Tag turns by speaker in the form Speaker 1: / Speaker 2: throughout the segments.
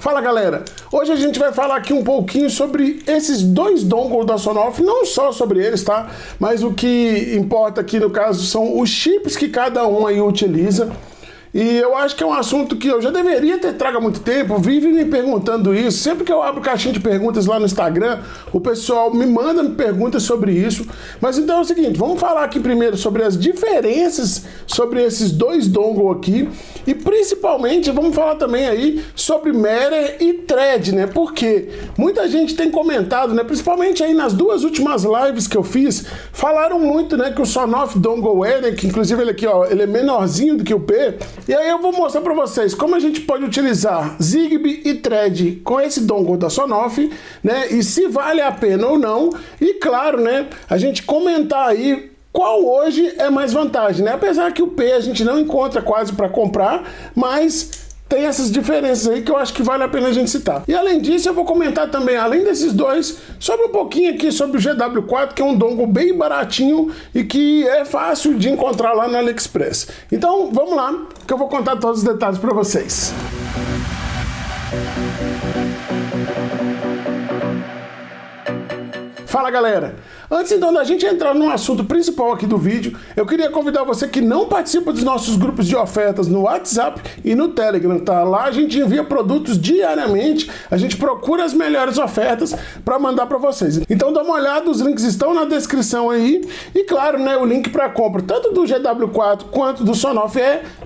Speaker 1: Fala galera, hoje a gente vai falar aqui um pouquinho sobre esses dois dongles da Sonoff, não só sobre eles, tá? Mas o que importa aqui no caso são os chips que cada um aí utiliza. E eu acho que é um assunto que eu já deveria ter trago há muito tempo, vive me perguntando isso. Sempre que eu abro caixinha de perguntas lá no Instagram, o pessoal me manda perguntas sobre isso. Mas então é o seguinte, vamos falar aqui primeiro sobre as diferenças sobre esses dois dongles aqui. E principalmente vamos falar também aí sobre Matter e Thread, né? Porque muita gente tem comentado, né? Principalmente aí nas duas últimas lives que eu fiz, falaram muito, né? Que o Sonoff Dongle é, né? Que inclusive ele aqui, ó, ele é menorzinho do que o P. E aí eu vou mostrar para vocês como a gente pode utilizar Zigbee e Thread com esse dongle da Sonoff, né? E se vale a pena ou não. E claro, né? A gente comentar aí qual hoje é mais vantagem, né? Apesar que o P a gente não encontra quase para comprar, mas tem essas diferenças aí que eu acho que vale a pena a gente citar. E além disso, eu vou comentar também, além desses dois, sobre um pouquinho aqui sobre o GW4, que é um dongle bem baratinho e que é fácil de encontrar lá no AliExpress. Então, vamos lá, que eu vou contar todos os detalhes para vocês. Fala galera! Antes então da gente entrar no assunto principal aqui do vídeo, eu queria convidar você que não participa dos nossos grupos de ofertas no WhatsApp e no Telegram, tá? Lá a gente envia produtos diariamente, a gente procura as melhores ofertas para mandar para vocês. Então dá uma olhada, os links estão na descrição aí e claro, né, o link para compra tanto do GW4 quanto do Sonoff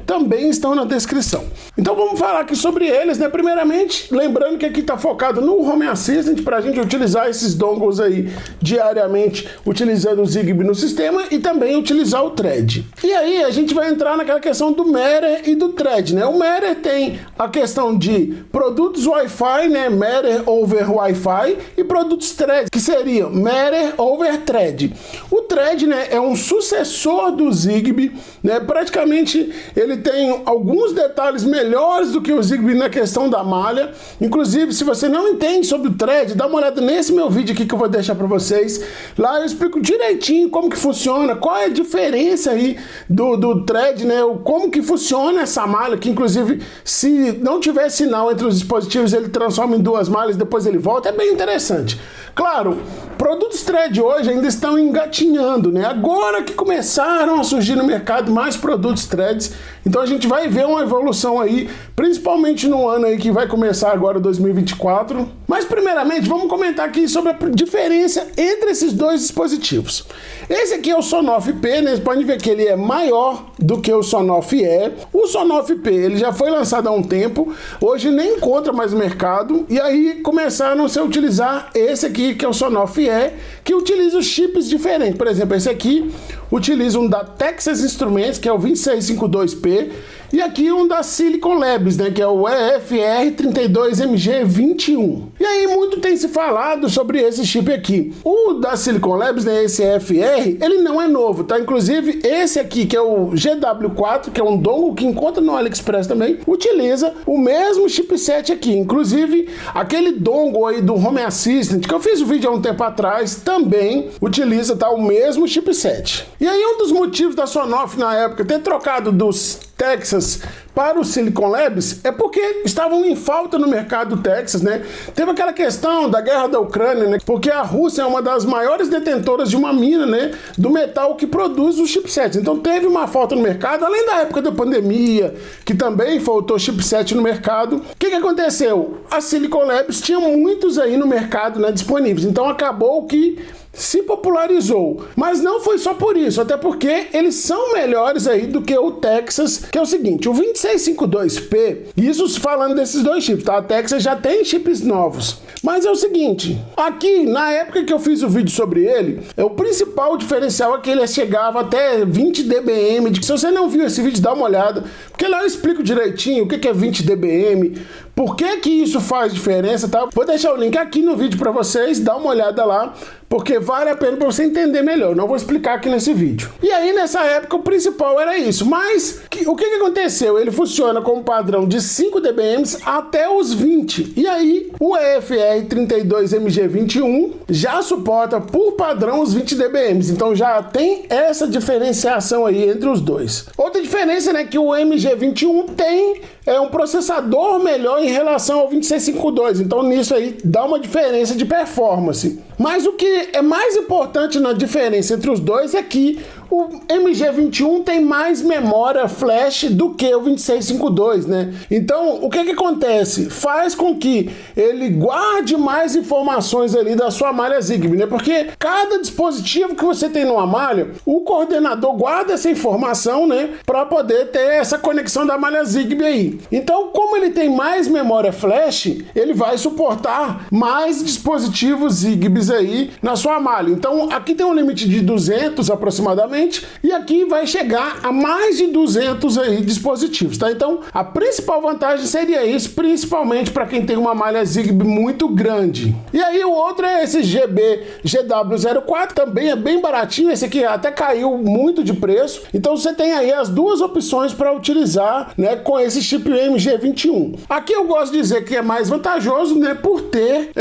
Speaker 1: também estão na descrição. Então vamos falar aqui sobre eles, né? Primeiramente, lembrando que aqui está focado no Home Assistant para a gente utilizar esses dongles aí diariamente, utilizando o Zigbee no sistema e também utilizar o Thread. E aí a gente vai entrar naquela questão do Matter e do Thread, né? O Matter tem a questão de produtos Wi-Fi, né? Matter over Wi-Fi, e produtos Thread, que seriam Matter over Thread. O Thread, né, é um sucessor do Zigbee, né? Praticamente ele tem alguns detalhes melhores do que o Zigbee na questão da malha. Inclusive, se você não entende sobre o Thread, dá uma olhada nesse meu vídeo aqui que eu vou deixar para vocês. Lá eu explico direitinho como que funciona, qual é a diferença aí do Thread, né? Como que funciona essa malha, que inclusive se não tiver sinal entre os dispositivos, ele transforma em duas malhas, depois ele volta, é bem interessante. Claro, produtos Thread hoje ainda estão engatinhando, né? Agora que começaram a surgir no mercado mais produtos Threads, então a gente vai ver uma evolução aí, principalmente no ano aí que vai começar agora 2024. Mas primeiramente vamos comentar aqui sobre a diferença entre esses dois dispositivos. Esse aqui é o Sonoff P, né? Vocês podem ver que ele é maior do que o Sonoff E. O Sonoff P ele já foi lançado há um tempo, hoje nem encontra mais no mercado, e aí começaram a se utilizar esse aqui que é o Sonoff E, que utiliza os chips diferentes. Por exemplo, esse aqui utiliza um da Texas Instruments, que é o 2652P, e aqui um da Silicon Labs, né, que é o EFR32MG21. E aí muito tem se falado sobre esse chip aqui. O da Silicon Labs, né, esse EFR, ele não é novo, tá? Inclusive esse aqui, que é o GW4, que é um dongle que encontra no AliExpress também, utiliza o mesmo chipset aqui. Inclusive aquele dongle aí do Home Assistant, que eu fiz o vídeo há um tempo atrás, também utiliza, tá, o mesmo chipset. E aí um dos motivos da Sonoff na época ter trocado dos Texas para o Silicon Labs é porque estavam em falta no mercado Texas, né? Teve aquela questão da guerra da Ucrânia, né? Porque a Rússia é uma das maiores detentoras de uma mina, né? Do metal que produz os chipsets. Então teve uma falta no mercado, além da época da pandemia, que também faltou chipset no mercado. O que aconteceu? A Silicon Labs tinha muitos aí no mercado, né, disponíveis. Então acabou que se popularizou, mas não foi só por isso, até porque eles são melhores aí do que o Texas, que é o seguinte, o 2652P, isso falando desses dois chips, tá? A Texas já tem chips novos, mas é o seguinte, aqui na época que eu fiz o vídeo sobre ele, o principal diferencial é que ele chegava até 20 dBm, se você não viu esse vídeo, dá uma olhada, porque lá eu explico direitinho o que é 20 dBm, por que isso faz diferença, tá? Vou deixar o link aqui no vídeo para vocês, dá uma olhada lá, porque vale a pena para você entender melhor. Não vou explicar aqui nesse vídeo. E aí, nessa época, o principal era isso. Mas, o que aconteceu? Ele funciona com um padrão de 5 dBm até os 20. E aí, o EFR32MG21 já suporta, por padrão, os 20 dBm. Então, já tem essa diferenciação aí entre os dois. Outra diferença, né, que o MG21 tem é um processador melhor em relação ao 2652. Então nisso aí dá uma diferença de performance. Mas o que é mais importante na diferença entre os dois é que o MG21 tem mais memória flash do que o 2652, né? Então, o que acontece? Faz com que ele guarde mais informações ali da sua malha Zigbee, né? Porque cada dispositivo que você tem numa malha, o coordenador guarda essa informação, né? Para poder ter essa conexão da malha Zigbee aí. Então, como ele tem mais memória flash, ele vai suportar mais dispositivos Zigbees aí na sua malha. Então, aqui tem um limite de 200 aproximadamente, e aqui vai chegar a mais de 200 aí dispositivos, tá? Então, a principal vantagem seria isso, principalmente para quem tem uma malha Zigbee muito grande. E aí o outro é esse GW04, também é bem baratinho, esse aqui até caiu muito de preço. Então você tem aí as duas opções para utilizar, né, com esse chip MG21. Aqui eu gosto de dizer que é mais vantajoso, né, por ter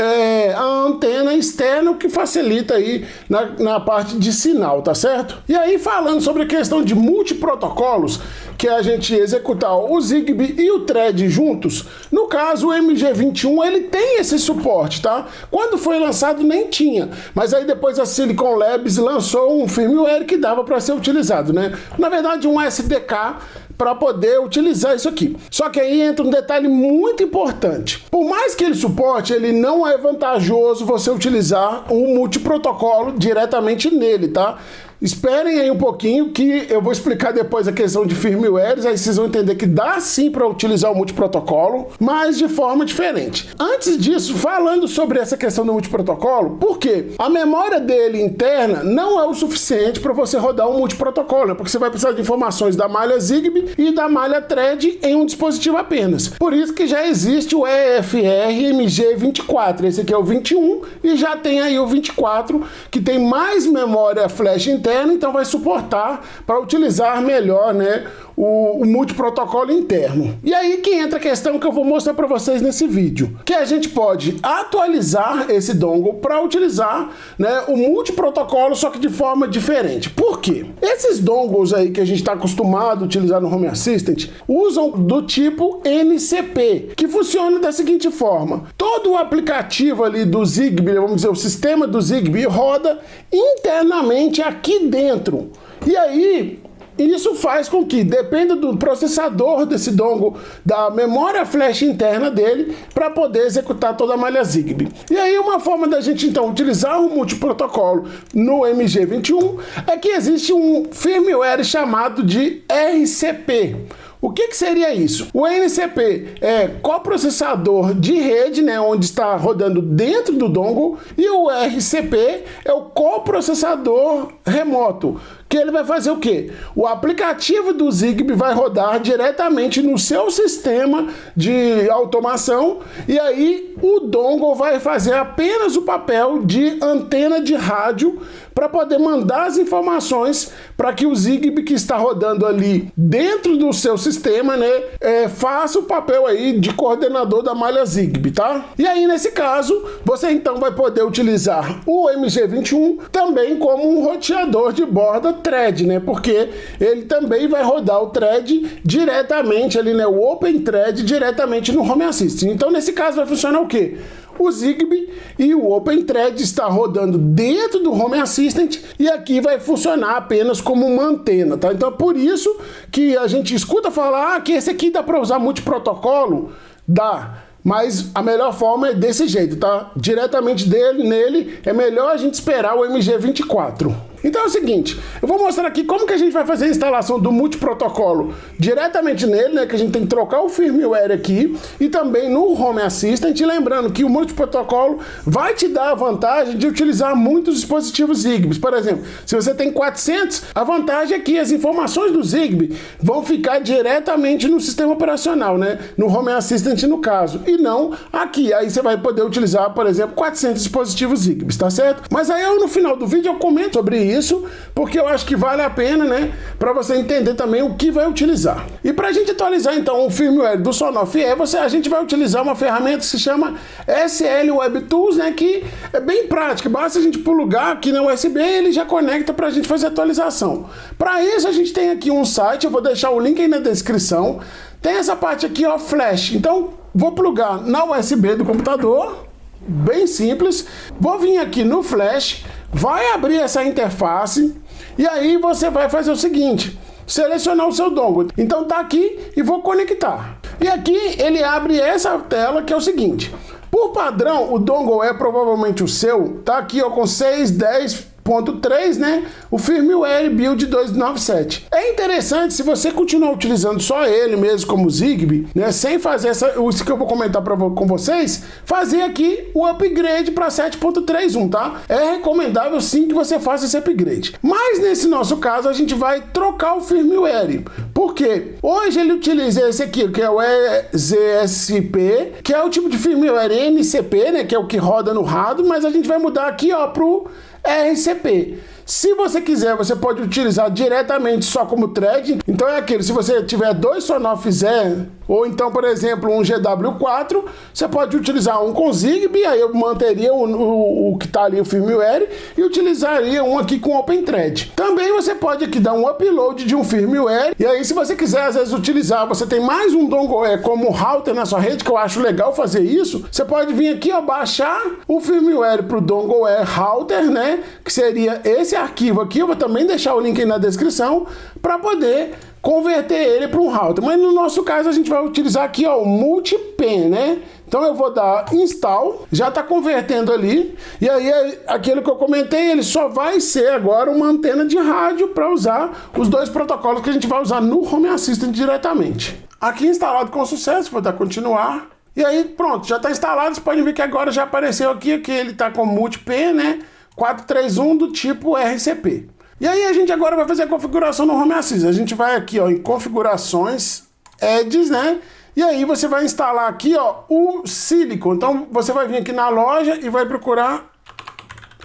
Speaker 1: a antena externa, o que facilita aí na parte de sinal, tá certo? E aí, falando sobre a questão de multiprotocolos, que é a gente executar o Zigbee e o Thread juntos, no caso o MG21 ele tem esse suporte, tá? Quando foi lançado nem tinha, mas aí depois a Silicon Labs lançou um firmware que dava para ser utilizado, né? Na verdade um SDK para poder utilizar isso aqui. Só que aí entra um detalhe muito importante. Por mais que ele suporte, ele não é vantajoso você utilizar um multiprotocolo diretamente nele, tá? Esperem aí um pouquinho que eu vou explicar depois a questão de firmwares, aí vocês vão entender que dá sim para utilizar o multiprotocolo, mas de forma diferente. Antes disso, falando sobre essa questão do multiprotocolo, por quê? A memória dele interna não é o suficiente para você rodar um multiprotocolo, né? Porque você vai precisar de informações da malha Zigbee e da malha Thread em um dispositivo apenas. Por isso que já existe o EFR MG24, esse aqui é o 21 e já tem aí o 24, que tem mais memória flash interna, então vai suportar para utilizar melhor, né, o multiprotocolo interno. E aí que entra a questão que eu vou mostrar para vocês nesse vídeo, que a gente pode atualizar esse dongle para utilizar, né, o multiprotocolo, só que de forma diferente. Por quê? Esses dongles aí que a gente está acostumado a utilizar no Home Assistant usam do tipo NCP, que funciona da seguinte forma: todo o aplicativo ali do Zigbee, vamos dizer, o sistema do Zigbee roda internamente aqui dentro. E aí isso faz com que dependa do processador desse dongle, da memória flash interna dele, para poder executar toda a malha Zigbee. E aí uma forma da gente então utilizar o multiprotocolo no MG21 é que existe um firmware chamado de RCP. O que seria isso? O NCP é coprocessador de rede, né, onde está rodando dentro do dongle, e o RCP é o coprocessador remoto, que ele vai fazer o quê? O aplicativo do Zigbee vai rodar diretamente no seu sistema de automação, e aí o dongle vai fazer apenas o papel de antena de rádio para poder mandar as informações para que o Zigbee que está rodando ali dentro do seu sistema, né, faça o papel aí de coordenador da malha Zigbee, tá? E aí nesse caso, você então vai poder utilizar o MG21 também como um roteador de borda Thread, né? Porque ele também vai rodar o Thread diretamente ali, né? O Open Thread diretamente no Home Assistant. Então nesse caso vai funcionar o quê? O Zigbee e o Open Thread está rodando dentro do Home Assistant e aqui vai funcionar apenas como uma antena, tá? Então é por isso que a gente escuta falar que esse aqui dá para usar multiprotocolo, dá. Mas a melhor forma é desse jeito, tá? Diretamente nele é melhor a gente esperar o MG24. Então é o seguinte, eu vou mostrar aqui como que a gente vai fazer a instalação do multiprotocolo diretamente nele, né, que a gente tem que trocar o firmware aqui, e também no Home Assistant, lembrando que o multiprotocolo vai te dar a vantagem de utilizar muitos dispositivos Zigbee. Por exemplo, se você tem 400, a vantagem é que as informações do Zigbee vão ficar diretamente no sistema operacional, né, no Home Assistant no caso, e não aqui. Aí você vai poder utilizar, por exemplo, 400 dispositivos Zigbee, tá certo? Mas aí no final do vídeo eu comento sobre isso, porque eu acho que vale a pena, né, para você entender também o que vai utilizar. E para a gente atualizar então o firmware do Sonoff E, a gente vai utilizar uma ferramenta que se chama SL Web Tools, né, que é bem prática, basta a gente plugar aqui na USB e ele já conecta para a gente fazer a atualização. Para isso a gente tem aqui um site, eu vou deixar o link aí na descrição, tem essa parte aqui, ó, flash, então vou plugar na USB do computador, bem simples, vou vir aqui no flash, vai abrir essa interface e aí você vai fazer o seguinte, selecionar o seu dongle. Então tá aqui e vou conectar. E aqui ele abre essa tela que é o seguinte, por padrão o dongle é provavelmente o seu, tá aqui ó, com 610.3, né? O firmware build 297. É interessante se você continuar utilizando só ele mesmo como Zigbee, né? Sem fazer isso que eu vou comentar com vocês, fazer aqui o upgrade para 7.31, tá? É recomendável sim que você faça esse upgrade. Mas nesse nosso caso a gente vai trocar o firmware. Por quê? Hoje ele utiliza esse aqui, que é o EZSP, que é o tipo de firmware NCP, né? Que é o que roda no hardware, mas a gente vai mudar aqui, ó, pro RCP. Se você quiser, você pode utilizar diretamente só como thread. Então é aquele, se você tiver dois Sonoff E, ou então, por exemplo, um GW4, você pode utilizar um com Zigbee, aí eu manteria o que está ali, o firmware, e utilizaria um aqui com OpenThread. Também você pode aqui dar um upload de um firmware, e aí se você quiser, às vezes, utilizar, você tem mais um dongle como router na sua rede, que eu acho legal fazer isso, você pode vir aqui, ó, baixar o firmware para o dongle router, né, que seria esse arquivo aqui, eu vou também deixar o link aí na descrição, para poder converter ele para um router. Mas no nosso caso a gente vai utilizar aqui, ó, o multipen, né? Então eu vou dar install, já está convertendo ali, e aí aquilo que eu comentei, ele só vai ser agora uma antena de rádio para usar os dois protocolos que a gente vai usar no Home Assistant diretamente. Aqui instalado com sucesso, vou dar continuar, e aí pronto, já está instalado, vocês podem ver que agora já apareceu aqui que ele está com multipen, né? 431 do tipo RCP. E aí a gente agora vai fazer a configuração no Home Assistant. A gente vai aqui, ó, em configurações, Edges, né? E aí você vai instalar aqui, ó, o Silicon. Então você vai vir aqui na loja e vai procurar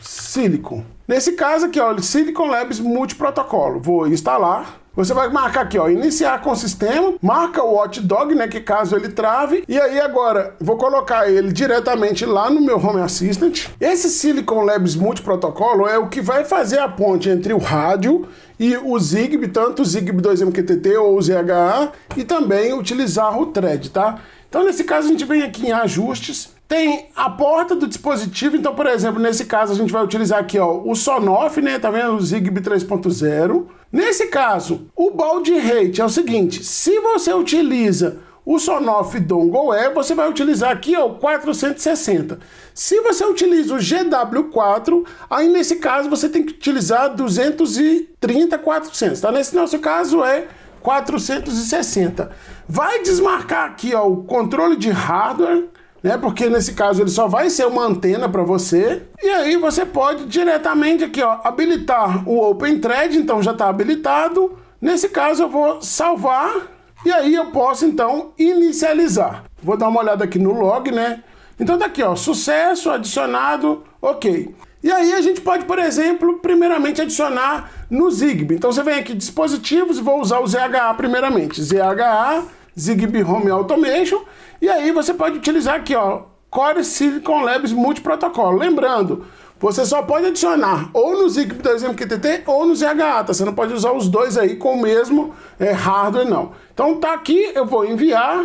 Speaker 1: Silicon. Nesse caso aqui, ó, Silicon Labs Multiprotocolo. Vou instalar. Você vai marcar aqui, ó, iniciar com o sistema, marca o Watchdog, né, que caso ele trave, e aí agora vou colocar ele diretamente lá no meu Home Assistant. Esse Silicon Labs Multiprotocolo é o que vai fazer a ponte entre o rádio e o Zigbee, tanto o Zigbee 2MQTT ou o ZHA, e também utilizar o Thread, tá? Então nesse caso a gente vem aqui em ajustes, tem a porta do dispositivo, então por exemplo, nesse caso a gente vai utilizar aqui, ó, o Sonoff, né, tá vendo? O Zigbee 3.0. Nesse caso, o baud rate é o seguinte, se você utiliza o Sonoff Dongle E, você vai utilizar aqui, ó, 460. Se você utiliza o GW4, aí nesse caso você tem que utilizar 230, 400, tá? Nesse nosso caso é 460. Vai desmarcar aqui, ó, o controle de hardware, né? Porque nesse caso ele só vai ser uma antena para você. E aí você pode diretamente aqui, ó, habilitar o OpenThread, então já está habilitado. Nesse caso eu vou salvar e aí eu posso então inicializar. Vou dar uma olhada aqui no log, né? Então tá aqui, ó, sucesso, adicionado, ok. E aí a gente pode, por exemplo, primeiramente adicionar no Zigbee. Então você vem aqui, dispositivos, vou usar o ZHA primeiramente. ZHA, Zigbee Home Automation. E aí você pode utilizar aqui, ó, Core Silicon Labs Multiprotocolo. Lembrando, você só pode adicionar ou no Zigbee 2MQTT ou no ZHA, tá? Você não pode usar os dois aí com o mesmo hardware, não. Então tá aqui, eu vou enviar.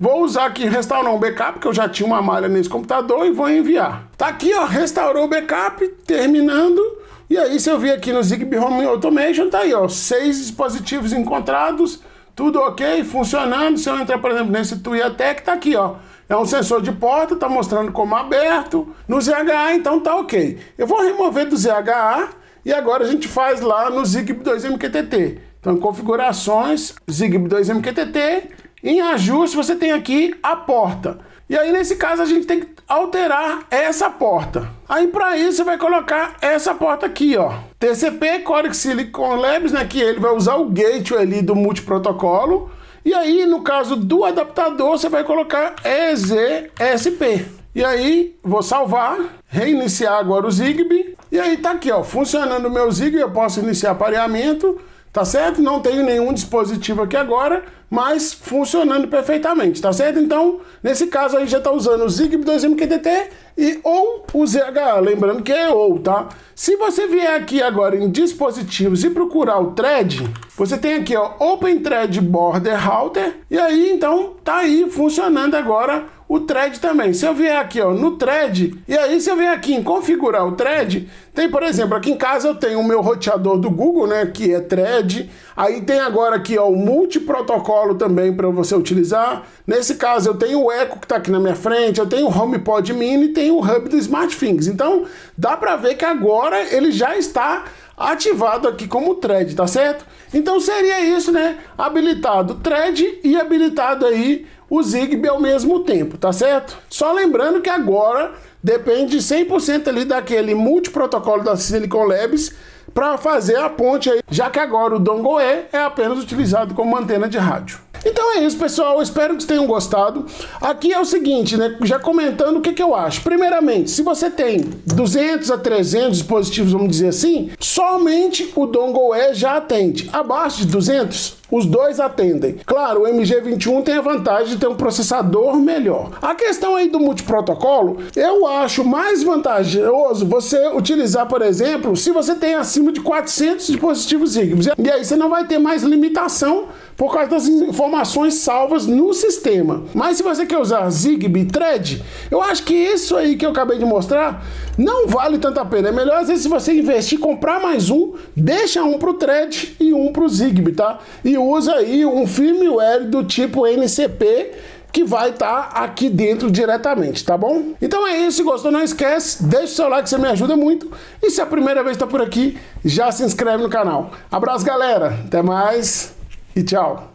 Speaker 1: Vou usar aqui restaurar um backup, porque eu já tinha uma malha nesse computador e vou enviar. Tá aqui, ó, restaurou o backup, terminando. E aí se eu vir aqui no Zigbee Home Automation, tá aí, ó, 6 dispositivos encontrados. Tudo ok, funcionando. Se eu entrar, por exemplo, nesse TuyaTech, tá aqui, ó. É um sensor de porta, tá mostrando como aberto. No ZHA, então tá ok. Eu vou remover do ZHA e agora a gente faz lá no Zigbee 2MQTT. Então, configurações, Zigbee 2MQTT. Em ajuste, você tem aqui a porta. E aí, nesse caso, a gente tem que alterar essa porta. Aí, para isso, você vai colocar essa porta aqui, ó. TCP, Core Silicon Labs, né? Que ele vai usar o gateway ali do multiprotocolo. E aí, no caso do adaptador, você vai colocar EZSP. E aí, vou salvar, reiniciar agora o Zigbee. E aí tá aqui, ó, funcionando o meu Zigbee, eu posso iniciar pareamento, tá certo? Não tenho nenhum dispositivo aqui agora, mas funcionando perfeitamente, tá certo? Então, nesse caso aí já tá usando o Zigbee 2MQTT e ou o ZHA, lembrando que é ou, tá? Se você vier aqui agora em dispositivos e procurar o Thread, você tem aqui, ó, Open Thread Border Router, e aí, então, tá aí funcionando agora o Thread também. Se eu vier aqui, ó, no Thread, e aí se eu vier aqui em configurar o Thread, tem, por exemplo, aqui em casa eu tenho o meu roteador do Google, né, que é Thread, aí tem agora aqui, ó, o multiprotocolo também para você utilizar. Nesse caso eu tenho o Echo que tá aqui na minha frente, eu tenho o HomePod Mini e tenho o Hub do SmartThings. Então, dá para ver que agora ele já está ativado aqui como Thread, tá certo? Então seria isso, né? Habilitado o Thread e habilitado aí o Zigbee ao mesmo tempo, tá certo? Só lembrando que agora depende 100% ali daquele multiprotocolo da Silicon Labs para fazer a ponte aí, já que agora o dongle E é apenas utilizado como antena de rádio. Então é isso, pessoal, eu espero que vocês tenham gostado. Aqui é o seguinte, né, já comentando o que eu acho. Primeiramente, se você tem 200 a 300 dispositivos, vamos dizer assim, somente o dongle E já atende. Abaixo de 200, os dois atendem. Claro, o MG21 tem a vantagem de ter um processador melhor. A questão aí do multiprotocolo, eu acho mais vantajoso você utilizar, por exemplo, se você tem acima de 400 dispositivos Zigbee. E aí você não vai ter mais limitação por causa das informações salvas no sistema. Mas se você quer usar Zigbee Thread, eu acho que isso aí que eu acabei de mostrar não vale tanto a pena. É melhor, às vezes, se você investir, comprar mais um, deixa um pro Thread e um pro Zigbee, tá? E usa aí um firmware do tipo NCP, que vai estar aqui dentro diretamente, tá bom? Então é isso, se gostou, não esquece, deixa o seu like, você me ajuda muito. E se é a primeira vez que está por aqui, já se inscreve no canal. Abraço, galera, até mais e tchau!